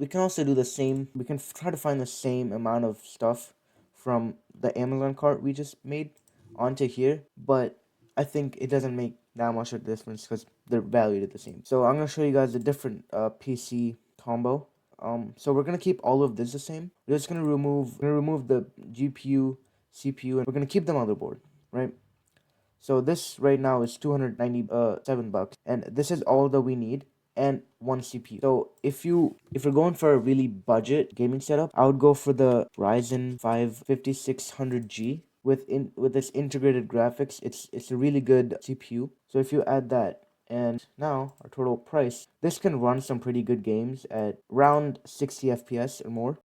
We can also do the same. We can try to find the same amount of stuff from the Amazon cart we just made onto here, but I think it doesn't make that much of a difference because they're valued the same. So I'm gonna show you guys a different PC combo. So we're gonna keep all of this the same. We're just gonna remove the GPU, CPU, and we're gonna keep the motherboard, right? So this right now is 297 bucks, and this is all that we need and one CPU. So if you're going for a really budget gaming setup, I would go for the Ryzen 5 5600G with this integrated graphics. It's a really good CPU. So if you add that, and now our total price, this can run some pretty good games at around 60 FPS or more.